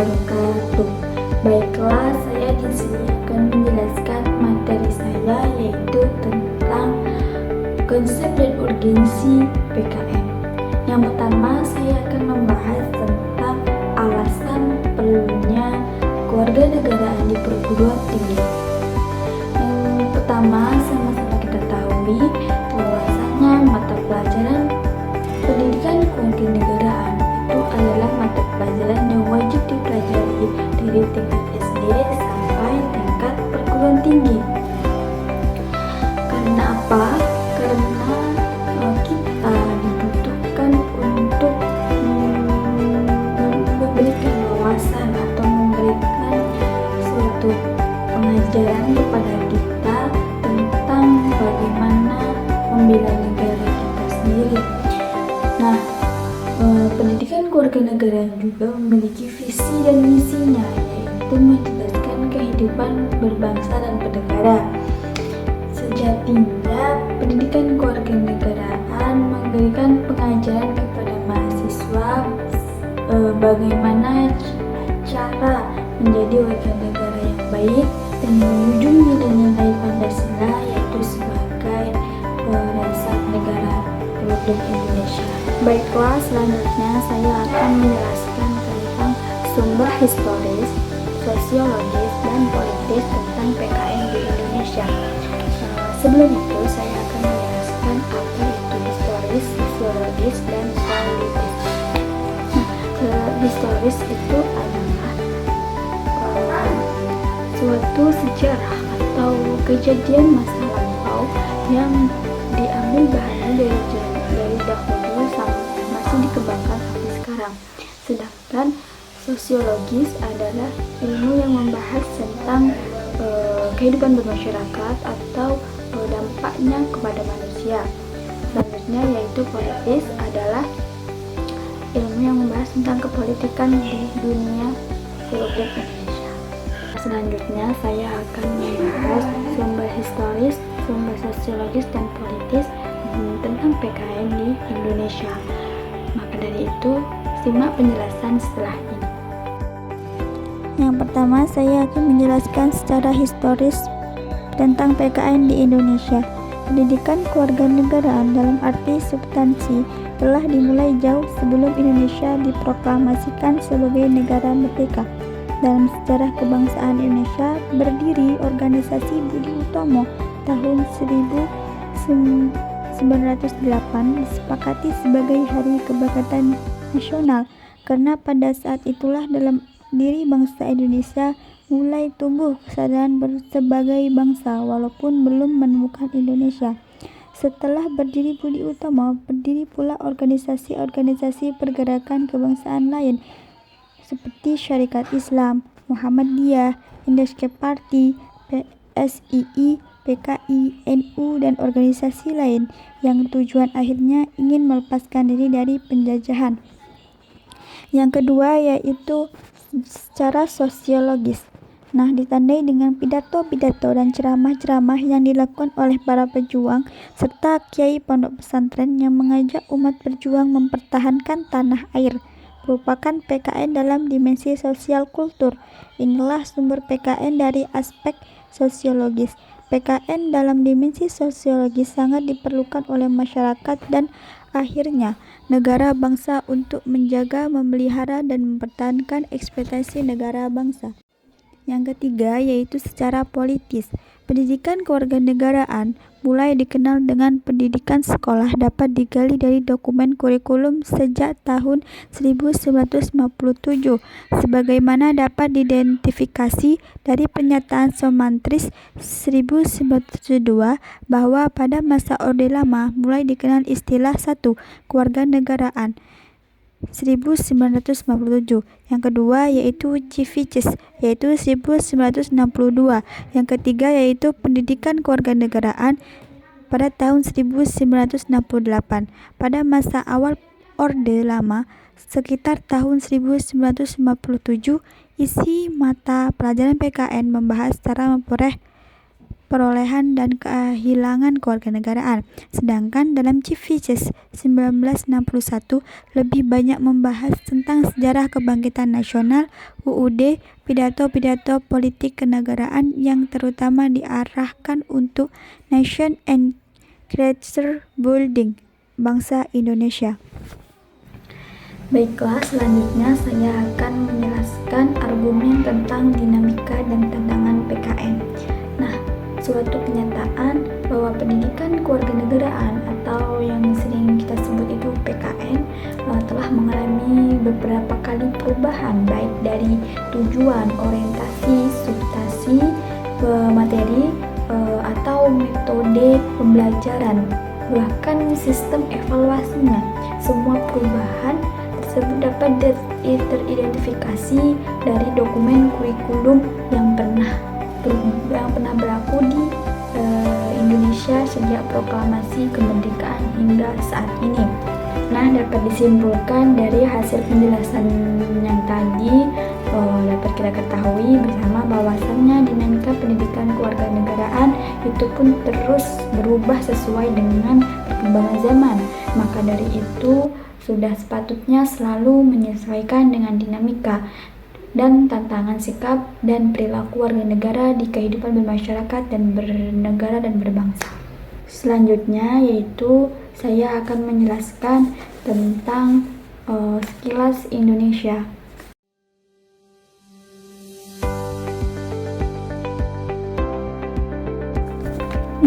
wabarakatuh. Baiklah, saya di sini akan menjelaskan materi saya, yaitu tentang konsep dan urgensi PKN. Yang pertama, saya akan membahas tentang alasan perlunya kewarganegaraan di perguruan tinggi. Yang pertama, sama-sama kita tahu bahwasanya mata pelajaran pendidikan kewarganegaraan itu adalah mata pelajaran yang wajib dipelajari dari tingkat SD sampai tingkat perguruan tinggi. Karena apa? Karena kita dibutuhkan untuk memberikan wawasan atau memberikan suatu pengajaran kepada kita tentang bagaimana membela negara kita sendiri. Nah, pendidikan kewarganegaraan juga memiliki visi dan misinya, yaitu menjelaskan kehidupan berbangsa dan bernegara. Sejatinya, pendidikan kewarganegaraan memberikan pengajaran kepada mahasiswa bagaimana cara menjadi warga negara yang baik dan menjunjung nilai-nilai Pancasila, yaitu sebagai dasar negara Republik Indonesia. Baiklah, selanjutnya saya akan menjelaskan tentang sumber historis, sosiologis, dan politis tentang PKN di Indonesia. Sebelum itu, saya akan menjelaskan apa itu historis, sosiologis, dan politis. Historis itu adalah suatu sejarah atau kejadian masa lampau yang diambil bahannya dari dahulu sampai masih dikembangkan sampai sekarang. Sedangkan sosiologis adalah ilmu yang membahas tentang kehidupan bermasyarakat atau dampaknya kepada manusia. Selanjutnya yaitu politis adalah ilmu yang membahas tentang kepolitikan di dunia Republik Indonesia. Selanjutnya saya akan membahas sumber historis, sumber sosiologis, dan politis tentang PKN di Indonesia. Maka dari itu, simak penjelasan setelah ini. Yang pertama, saya akan menjelaskan secara historis tentang PKN di Indonesia. Pendidikan kewarganegaraan dalam arti substansi telah dimulai jauh sebelum Indonesia diproklamasikan sebagai negara merdeka. Dalam sejarah kebangsaan Indonesia berdiri organisasi Budi Utomo tahun 1908 disepakati sebagai Hari Kebangkitan Nasional, karena pada saat itulah dalam diri bangsa Indonesia mulai tumbuh kesadaran sebagai bangsa walaupun belum menemukan Indonesia. Setelah berdiri Budi Utomo, berdiri pula organisasi-organisasi pergerakan kebangsaan lain seperti Syarikat Islam, Muhammadiyah, Indoscape Party, PSII, PKI, NU, dan organisasi lain yang tujuan akhirnya ingin melepaskan diri dari penjajahan. Yang kedua yaitu secara sosiologis. Nah, ditandai dengan pidato-pidato dan ceramah-ceramah yang dilakukan oleh para pejuang serta kiai pondok pesantren yang mengajak umat berjuang mempertahankan tanah air, merupakan PKN dalam dimensi sosial kultur. Inilah sumber PKN dari aspek sosiologis. PKN dalam dimensi sosiologis sangat diperlukan oleh masyarakat dan akhirnya negara bangsa untuk menjaga, memelihara, dan mempertahankan ekspektasi negara bangsa. Yang ketiga yaitu secara politis. Pendidikan kewarganegaraan mulai dikenal dengan pendidikan sekolah dapat digali dari dokumen kurikulum sejak tahun 1957 sebagaimana dapat diidentifikasi dari pernyataan Somantris 1902 bahwa pada masa Orde Lama mulai dikenal istilah 1. Kewarganegaraan 1957. Yang kedua yaitu Civicis yaitu 1962. Yang ketiga yaitu pendidikan kewarganegaraan pada tahun 1968. Pada masa awal Orde Lama sekitar tahun 1957, isi mata pelajaran PKN membahas cara memperoleh perolehan dan kehilangan kewarganegaraan. Sedangkan dalam Civics 1961 lebih banyak membahas tentang sejarah kebangkitan nasional, UUD, pidato-pidato politik kenegaraan yang terutama diarahkan untuk nation and culture building bangsa Indonesia. Baiklah, selanjutnya saya akan menjelaskan argumen tentang dinamika dan tantangan PKN. Nah, suatu kenyataan bahwa pendidikan kewarganegaraan atau yang sering kita sebut itu PKN telah mengalami beberapa kali perubahan, baik dari tujuan, orientasi, substansi, materi, atau metode pembelajaran, bahkan sistem evaluasinya. Semua perubahan tersebut dapat teridentifikasi dari dokumen kurikulum yang pernah berlaku di Indonesia sejak proklamasi kemerdekaan hingga saat ini. Nah, dapat disimpulkan dari hasil penjelasan yang tadi dapat kita ketahui bersama bahwasannya dinamika pendidikan kewarganegaraan itu pun terus berubah sesuai dengan perkembangan zaman. Maka dari itu sudah sepatutnya selalu menyesuaikan dengan dinamika dan tantangan sikap dan perilaku warga negara di kehidupan bermasyarakat dan bernegara dan berbangsa. Selanjutnya yaitu saya akan menjelaskan tentang sekilas Indonesia.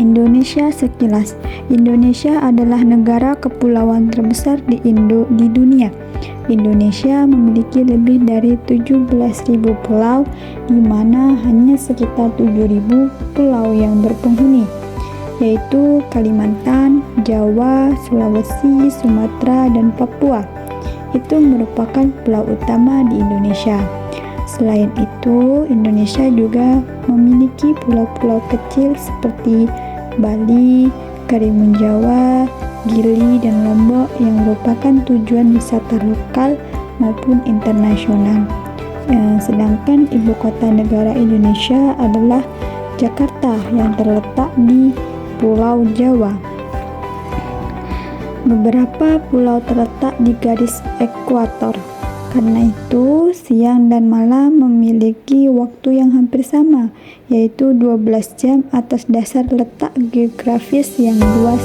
Indonesia sekilas. Indonesia adalah negara kepulauan terbesar di dunia. Indonesia memiliki lebih dari 17.000 pulau, di mana hanya sekitar 7.000 pulau yang berpenghuni, yaitu Kalimantan, Jawa, Sulawesi, Sumatera, dan Papua. Itu merupakan pulau utama di Indonesia. Selain itu, Indonesia juga memiliki pulau-pulau kecil seperti Bali, Karimun Jawa, Gili, dan Lombok yang merupakan tujuan wisata lokal maupun internasional. Sedangkan ibu kota negara Indonesia adalah Jakarta yang terletak di Pulau Jawa. Beberapa pulau terletak di garis ekuator. Karena itu, siang dan malam memiliki waktu yang hampir sama, yaitu 12 jam atas dasar letak geografis yang luas.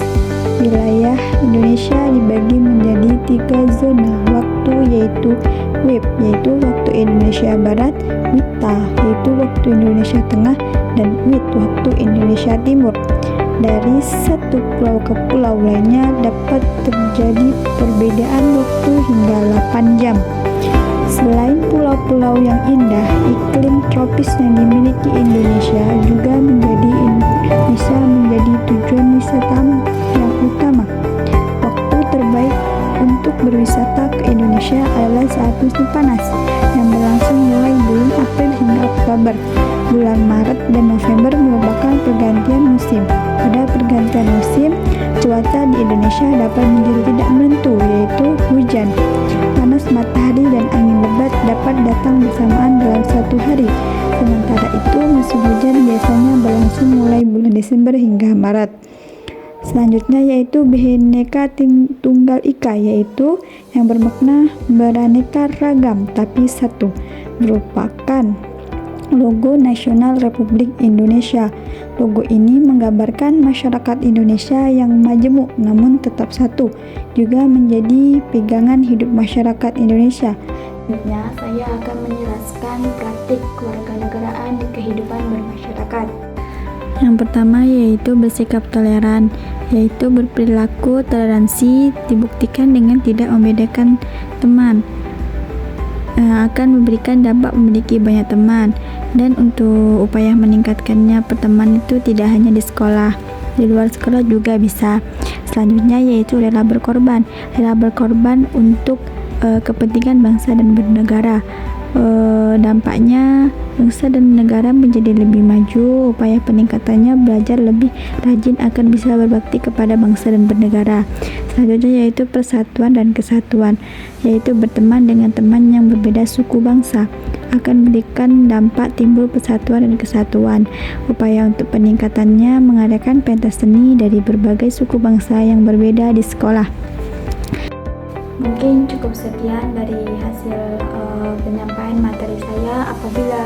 Wilayah Indonesia dibagi menjadi 3 zona waktu, yaitu WIB, yaitu waktu Indonesia Barat, WITA, yaitu waktu Indonesia Tengah, dan WIT, waktu Indonesia Timur. Dari satu pulau ke pulau lainnya dapat terjadi perbedaan waktu hingga 8 jam. Selain pulau-pulau yang indah, iklim tropis yang dimiliki Indonesia juga bisa menjadi tujuan wisata yang utama. Waktu terbaik untuk berwisata ke Indonesia adalah saat musim panas, yang berlangsung mulai bulan April hingga Oktober. Bulan Maret dan November merupakan pergantian musim. Pada pergantian musim, cuaca di Indonesia dapat menjadi tidak menentu, yaitu hujan, panas matahari, dan angin lebat dapat datang bersamaan dalam satu hari. Sementara itu, musim hujan biasanya berlangsung mulai bulan Desember hingga Maret. Selanjutnya yaitu Bhinneka Tunggal Ika, yaitu yang bermakna beraneka ragam tapi satu, merupakan logo nasional Republik Indonesia. Logo ini menggambarkan masyarakat Indonesia yang majemuk namun tetap satu, juga menjadi pegangan hidup masyarakat Indonesia. Selanjutnya, saya akan menjelaskan praktik kewarganegaraan di kehidupan bermasyarakat. Yang pertama yaitu bersikap toleran, yaitu berperilaku toleransi dibuktikan dengan tidak membedakan teman, akan memberikan dampak memiliki banyak teman, dan untuk upaya meningkatkannya pertemanan itu tidak hanya di sekolah, di luar sekolah juga bisa. Selanjutnya yaitu rela berkorban untuk kepentingan bangsa dan bernegara. Dampaknya bangsa dan negara menjadi lebih maju. Upaya peningkatannya belajar lebih rajin akan bisa berbakti kepada bangsa dan bernegara. Selanjutnya yaitu persatuan dan kesatuan, yaitu berteman dengan teman yang berbeda suku bangsa akan memberikan dampak timbul persatuan dan kesatuan. Upaya untuk peningkatannya mengadakan pentas seni dari berbagai suku bangsa yang berbeda di sekolah. Mungkin cukup sekian dari hasil penyampaian materi saya. Apabila